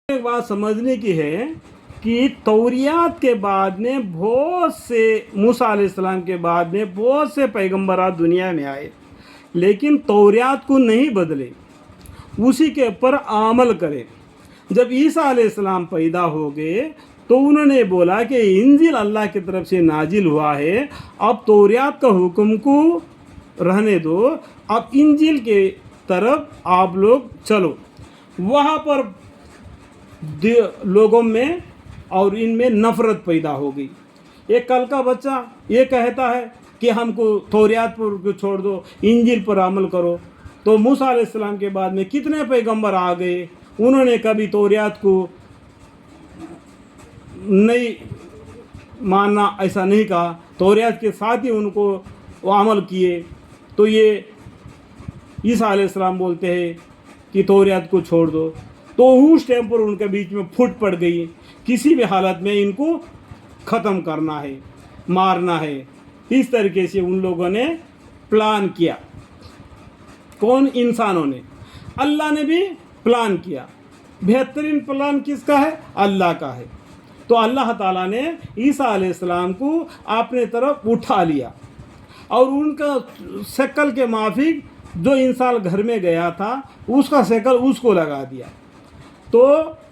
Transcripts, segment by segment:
एक बात समझने की है कि तौरियात के बाद में बहुत से मूसा अलैहिस्सलाम के बाद में बहुत से पैगम्बरात दुनिया में आए, लेकिन तौरियात को नहीं बदले, उसी के ऊपर अमल करें। जब ईसा अलैहिस्सलाम पैदा हो गए तो उन्होंने बोला कि इंजिल अल्लाह की तरफ से नाजिल हुआ है, अब तौरियात का हुक्म को रहने दो, अब इंजिल के तरफ आप लोग चलो। वहाँ पर लोगों में और इनमें नफ़रत पैदा हो गई। एक कल का बच्चा ये कहता है कि हमको तौरियात पर छोड़ दो, इंजिल पर अमल करो। तो मूसा अलैहिस्सलाम के बाद में कितने पैगंबर आ गए, उन्होंने कभी तौरियात को नहीं मानना ऐसा नहीं कहा, तौरियात के साथ ही उनको वो अमल किए। तो ये ईसा अलैहिस्सलाम बोलते हैं कि तौरियात को छोड़ दो, तो उस टाइम पर उनके बीच में फूट पड़ गई, किसी भी हालत में इनको ख़त्म करना है, मारना है। इस तरीके से उन लोगों ने प्लान किया। कौन? इंसानों ने। अल्लाह ने भी प्लान किया। बेहतरीन प्लान किसका है? अल्लाह का है। तो अल्लाह ताला ने ईसा अलैहिस्सलाम को अपने तरफ उठा लिया और उनका शक्ल के माफिक जो इंसान घर में गया था उसका शक्ल उसको लगा दिया। तो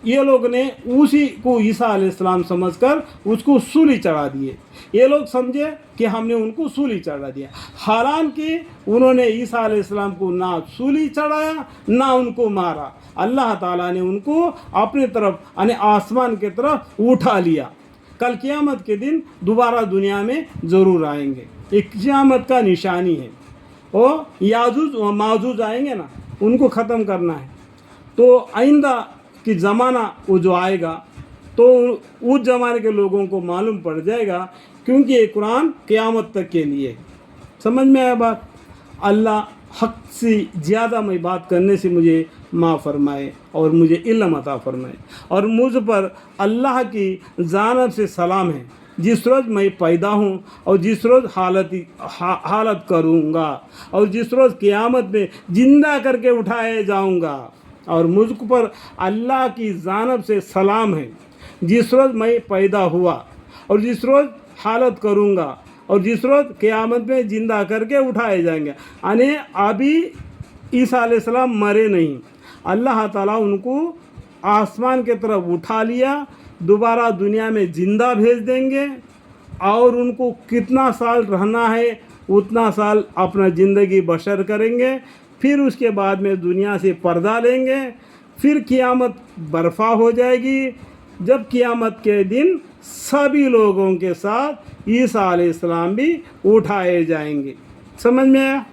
ये लोग ने उसी को ईसा अलैहिस्सलाम समझकर उसको सूली चढ़ा दिए। ये लोग समझे कि हमने उनको सूली चढ़ा दिया, हालांकि उन्होंने ईसा अलैहिस्सलाम को ना सूली चढ़ाया ना उनको मारा। अल्लाह ताला ने उनको अपने तरफ यानी आसमान की तरफ उठा लिया। कल क़यामत के दिन दोबारा दुनिया में ज़रूर आएंगे, एक क़यामत का निशानी है। और याजूज और माजूज आएंगे ना, उनको ख़त्म करना है। तो आइंदा कि ज़माना वो जो आएगा तो उस ज़माने के लोगों को मालूम पड़ जाएगा, क्योंकि ये कुरान क़यामत तक के लिए। समझ में आया बात? अल्लाह हक़ से ज़्यादा मैं बात करने से मुझे माफ़ फरमाए और मुझे इल्म अता फरमाए। और मुझ पर अल्लाह की जानिब से सलाम है, जिस रोज़ मैं पैदा हूँ और जिस रोज़ हालत करूँगा और जिस रोज़ क़यामत में ज़िंदा करके उठाए जाऊँगा। और मुझ पर अल्लाह की जानिब से सलाम है, जिस रोज़ मैं पैदा हुआ और जिस रोज़ हालत करूँगा और जिस रोज़ क़यामत में ज़िंदा करके उठाए जाएंगे। यानी अभी ईसा अलैहिस्सलाम मरे नहीं, अल्लाह ताला उनको आसमान की तरफ उठा लिया, दोबारा दुनिया में ज़िंदा भेज देंगे और उनको कितना साल रहना है उतना साल अपना ज़िंदगी बसर करेंगे। फिर उसके बाद में दुनिया से पर्दा लेंगे, फिर क़यामत बर्फ़ा हो जाएगी। जब क़यामत के दिन सभी लोगों के साथ ईसा अलैहिस्सलाम भी उठाए जाएंगे। समझ में आया?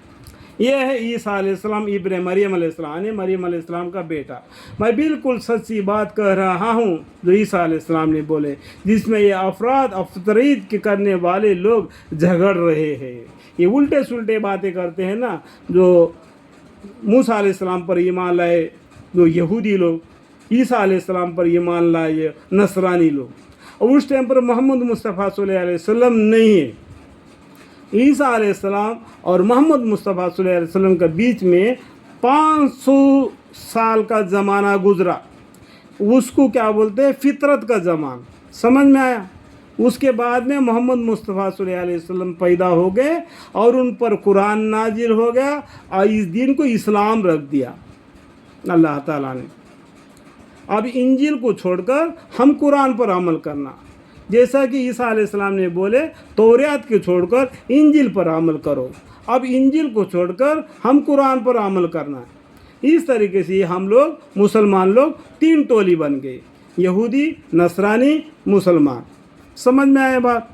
यह है ईसा अलैहिस्सलाम इब्न मरियम अलैहिस्सलाम, यानी मरियम अलैहिस्सलाम का बेटा। मैं बिल्कुल सच्ची बात कह रहा हूँ जो ईसा अलैहिस्सलाम ने बोले, जिसमें ये अफराद अफतरीद के करने वाले लोग झगड़ रहे हैं। ये उल्टे सुल्टे बातें करते हैं ना, जो मूसा अलैहिस्सलाम पर ईमान लाए जो यहूदी लोग, ईसा अलैहिस्सलाम पर ईमान लाए नसरानी लोग। और उस टाइम पर मोहम्मद मुस्तफ़ा सल्लल्लाहु अलैहि वसल्लम नहीं है। ईसा अलैहिस्सलाम और मोहम्मद मुस्तफ़ा सल्लल्लाहु अलैहि वसल्लम के बीच में 500 साल का ज़माना गुज़रा। उसको क्या बोलते हैं? फितरत का ज़माना। समझ में आया? उसके बाद में मोहम्मद मुस्तफ़ा सल्लल्लाहु अलैहि वसल्लम पैदा हो गए और उन पर कुरान नाजिल हो गया और इस दिन को इस्लाम रख दिया अल्लाह ताला ने। अब इंजिल को छोड़कर हम कुरान पर अमल करना, जैसा कि ईसा अलैहिस्सलाम ने बोले तौरात को छोड़कर इंजिल पर अमल करो। अब इंजिल को छोड़कर हम कुरान पर अमल करना। इस तरीके से हम लोग मुसलमान लोग 3 टोली बन गए, यहूदी, नसरानी, मुसलमान। समझ में आया बात?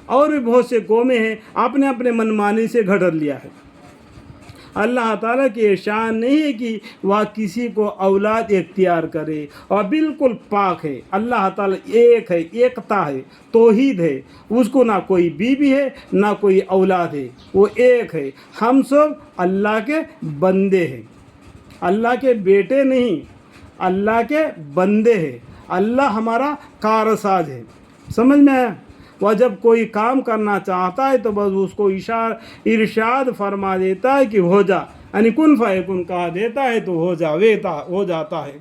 और भी बहुत से कौमें हैं अपने अपने मनमानी से घटर लिया है। अल्लाह ताला की शान नहीं है कि वह किसी को औलाद इख्तियार करे, और बिल्कुल पाक है। अल्लाह ताला एक है, एकता है, तौहीद है। उसको ना कोई बीवी है ना कोई औलाद है, वो एक है। हम सब अल्लाह के बंदे हैं, अल्लाह के बेटे नहीं, अल्लाह के बंदे हैं। अल्लाह हमारा कारसाज है। समझ में आया? वह जब कोई काम करना चाहता है तो बस उसको इरशाद फरमा देता है कि हो जा, यानी कुन फयकुन कहा देता है तो हो जाता है।